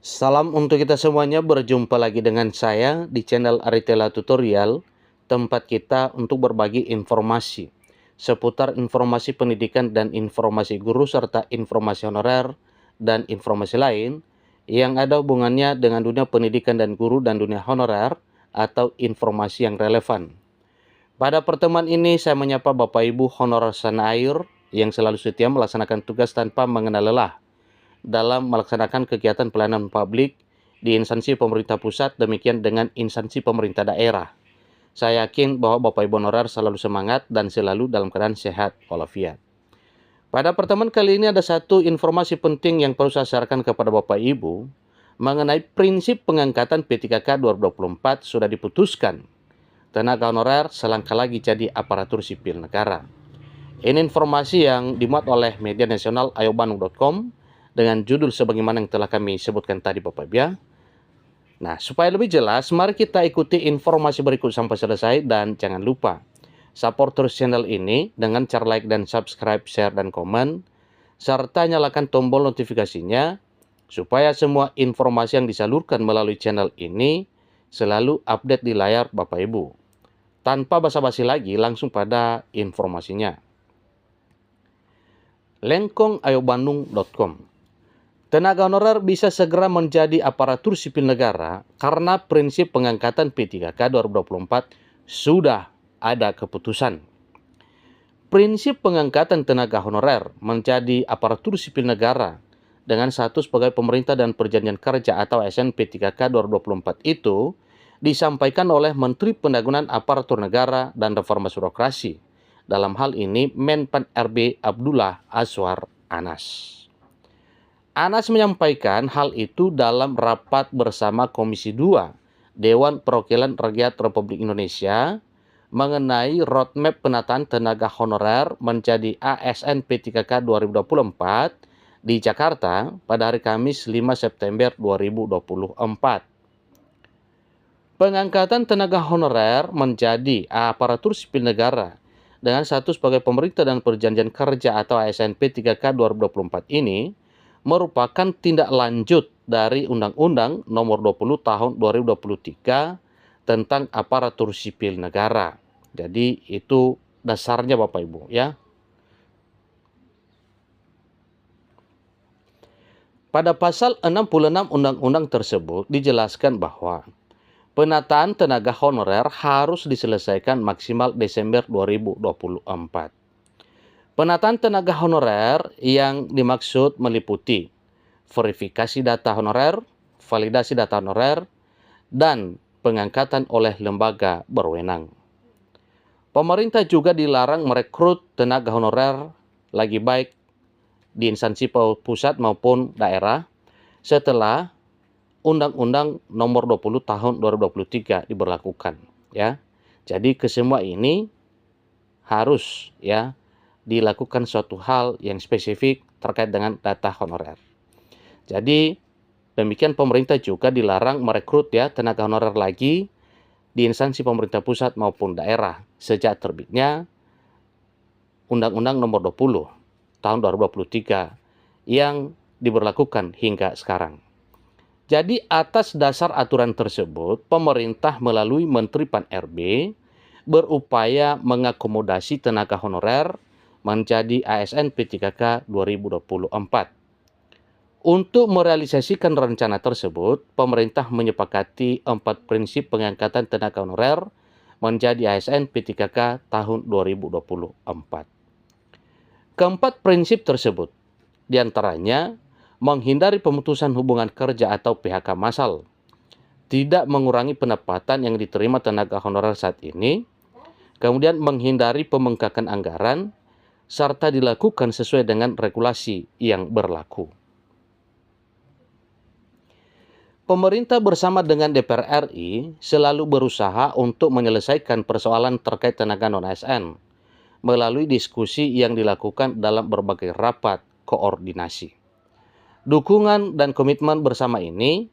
Salam untuk kita semuanya, berjumpa lagi dengan saya di channel Aritela Tutorial, tempat kita untuk berbagi informasi seputar informasi pendidikan dan informasi guru serta informasi honorer dan informasi lain yang ada hubungannya dengan dunia pendidikan dan guru dan dunia honorer atau informasi yang relevan. Pada pertemuan ini saya menyapa Bapak Ibu honorer tanah air yang selalu setia melaksanakan tugas tanpa mengenal lelah dalam melaksanakan kegiatan pelayanan publik di instansi pemerintah pusat, demikian dengan instansi pemerintah daerah. Saya yakin bahwa Bapak Ibu honorer selalu semangat dan selalu dalam keadaan sehat walafiat. Pada pertemuan kali ini ada satu informasi penting yang perlu saya sampaikan kepada Bapak Ibu mengenai prinsip pengangkatan P3K 2024 sudah diputuskan. Tenaga honorer selangkah lagi jadi aparatur sipil negara. Ini informasi yang dimuat oleh media nasional ayobandung.com dengan judul sebagaimana yang telah kami sebutkan tadi Bapak Ibu ya. Nah, supaya lebih jelas, mari kita ikuti informasi berikut sampai selesai dan jangan lupa support terus channel ini dengan cara like dan subscribe, share dan komen, serta nyalakan tombol notifikasinya supaya semua informasi yang disalurkan melalui channel ini selalu update di layar Bapak Ibu. Tanpa basa-basi lagi, langsung pada informasinya. lengkongayobandung.com. Tenaga honorer bisa segera menjadi aparatur sipil negara karena prinsip pengangkatan P3K 2024 sudah ada keputusan. Prinsip pengangkatan tenaga honorer menjadi aparatur sipil negara dengan status pegawai pemerintah dan perjanjian kerja atau ASN P3K 2024 itu disampaikan oleh Menteri Pendagunan Aparatur Negara dan Reformasi Birokrasi. Dalam hal ini Menpan RB Abdullah Azwar Anas. Anas menyampaikan hal itu dalam rapat bersama Komisi 2 Dewan Perwakilan Rakyat Republik Indonesia mengenai roadmap penataan tenaga honorer menjadi ASN P3K 2024 di Jakarta pada hari Kamis 5 September 2024. Pengangkatan tenaga honorer menjadi aparatur sipil negara dengan status sebagai pemerintah dan perjanjian kerja atau ASN P3K 2024 ini merupakan tindak lanjut dari Undang-Undang Nomor 20 Tahun 2023 tentang aparatur sipil negara. Jadi itu dasarnya Bapak Ibu ya. Pada pasal 66 Undang-Undang tersebut dijelaskan bahwa penataan tenaga honorer harus diselesaikan maksimal Desember 2024. Penataan tenaga honorer yang dimaksud meliputi verifikasi data honorer, validasi data honorer, dan pengangkatan oleh lembaga berwenang. Pemerintah juga dilarang merekrut tenaga honorer lagi baik di instansi pusat maupun daerah setelah Undang-Undang Nomor 20 Tahun 2023 diberlakukan ya. Jadi kesemua ini harus ya dilakukan suatu hal yang spesifik terkait dengan data honorer. Jadi demikian pemerintah juga dilarang merekrut ya tenaga honorer lagi di instansi pemerintah pusat maupun daerah sejak terbitnya Undang-Undang Nomor 20 Tahun 2023 yang diberlakukan hingga sekarang. Jadi atas dasar aturan tersebut, pemerintah melalui Menteri Pan-RB berupaya mengakomodasi tenaga honorer menjadi ASN P3K 2024. Untuk merealisasikan rencana tersebut, pemerintah menyepakati 4 prinsip pengangkatan tenaga honorer menjadi ASN P3K tahun 2024. Keempat prinsip tersebut, diantaranya menghindari pemutusan hubungan kerja atau PHK massal, tidak mengurangi pendapatan yang diterima tenaga honorer saat ini, kemudian menghindari pembengkakan anggaran, serta dilakukan sesuai dengan regulasi yang berlaku. Pemerintah bersama dengan DPR RI selalu berusaha untuk menyelesaikan persoalan terkait tenaga non-ASN melalui diskusi yang dilakukan dalam berbagai rapat koordinasi. Dukungan dan komitmen bersama ini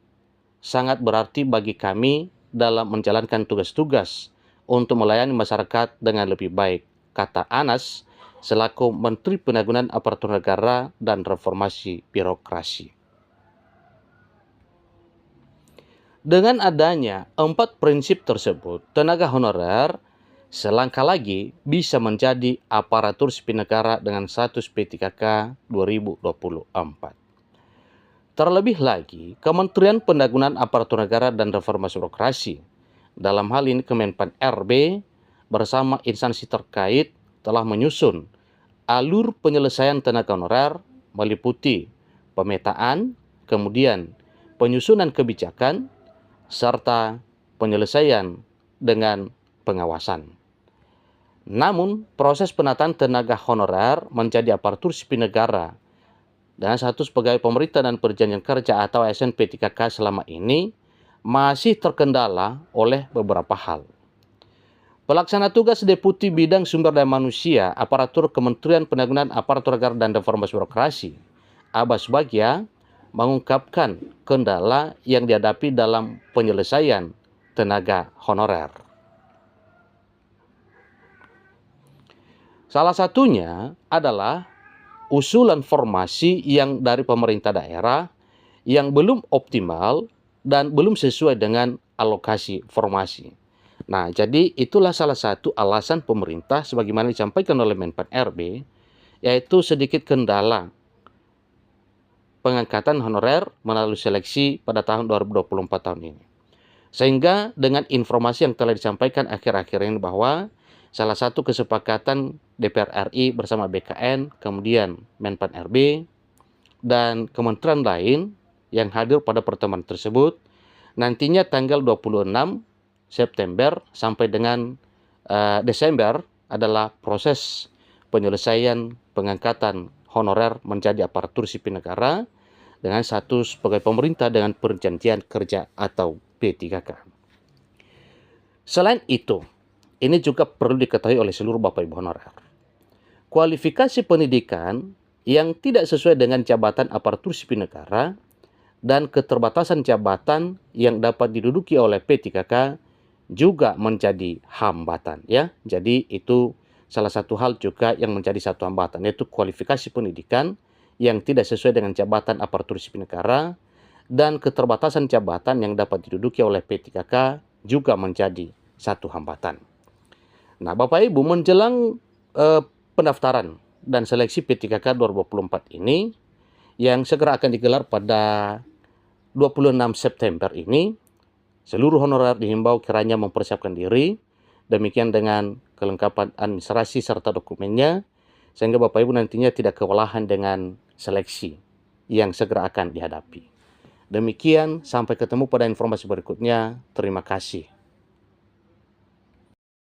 sangat berarti bagi kami dalam menjalankan tugas-tugas untuk melayani masyarakat dengan lebih baik, kata Anas selaku Menteri Pendagunan Aparatur Negara dan Reformasi Birokrasi. Dengan adanya 4 prinsip tersebut, tenaga honorer selangkah lagi bisa menjadi aparatur sipil negara dengan status P3K 2024. Terlebih lagi, Kementerian Pendagunan Aparatur Negara dan Reformasi Birokrasi, dalam hal ini Kemenpan RB, bersama instansi terkait telah menyusun alur penyelesaian tenaga honorer meliputi pemetaan, kemudian penyusunan kebijakan, serta penyelesaian dengan pengawasan. Namun, proses penataan tenaga honorer menjadi aparatur sipil negara dengan status pegawai pemerintah dan perjanjian kerja atau ASN P3K selama ini masih terkendala oleh beberapa hal. Pelaksana tugas Deputi Bidang Sumber Daya Manusia Aparatur Kementerian Pendagunan Aparatur Negara dan Reformasi Birokrasi, Abbas Bagja, mengungkapkan kendala yang dihadapi dalam penyelesaian tenaga honorer. Salah satunya adalah usulan formasi yang dari pemerintah daerah yang belum optimal dan belum sesuai dengan alokasi formasi. Nah, jadi itulah salah satu alasan pemerintah sebagaimana disampaikan oleh Menpan RB, yaitu sedikit kendala pengangkatan honorer melalui seleksi pada tahun 2024 tahun ini. Sehingga dengan informasi yang telah disampaikan akhir-akhir ini bahwa salah satu kesepakatan DPR RI bersama BKN, kemudian Menpan RB, dan kementerian lain yang hadir pada pertemuan tersebut, nantinya tanggal 26 September sampai dengan Desember adalah proses penyelesaian pengangkatan honorer menjadi aparatur sipil negara dengan status pegawai pemerintah dengan perjanjian kerja atau P3K. Selain itu, ini juga perlu diketahui oleh seluruh Bapak Ibu honorer. Kualifikasi pendidikan yang tidak sesuai dengan jabatan aparatur sipil negara dan keterbatasan jabatan yang dapat diduduki oleh P3K juga menjadi hambatan, ya. Jadi itu salah satu hal juga yang menjadi satu hambatan, yaitu kualifikasi pendidikan yang tidak sesuai dengan jabatan aparatur sipil negara dan keterbatasan jabatan yang dapat diduduki oleh P3K juga menjadi satu hambatan. Nah, Bapak Ibu, menjelang pendaftaran dan seleksi P3K 2024 ini yang segera akan digelar pada 26 September ini, seluruh honorer dihimbau kiranya mempersiapkan diri, demikian dengan kelengkapan administrasi serta dokumennya, sehingga Bapak Ibu nantinya tidak kewalahan dengan seleksi yang segera akan dihadapi. Demikian, sampai ketemu pada informasi berikutnya. Terima kasih.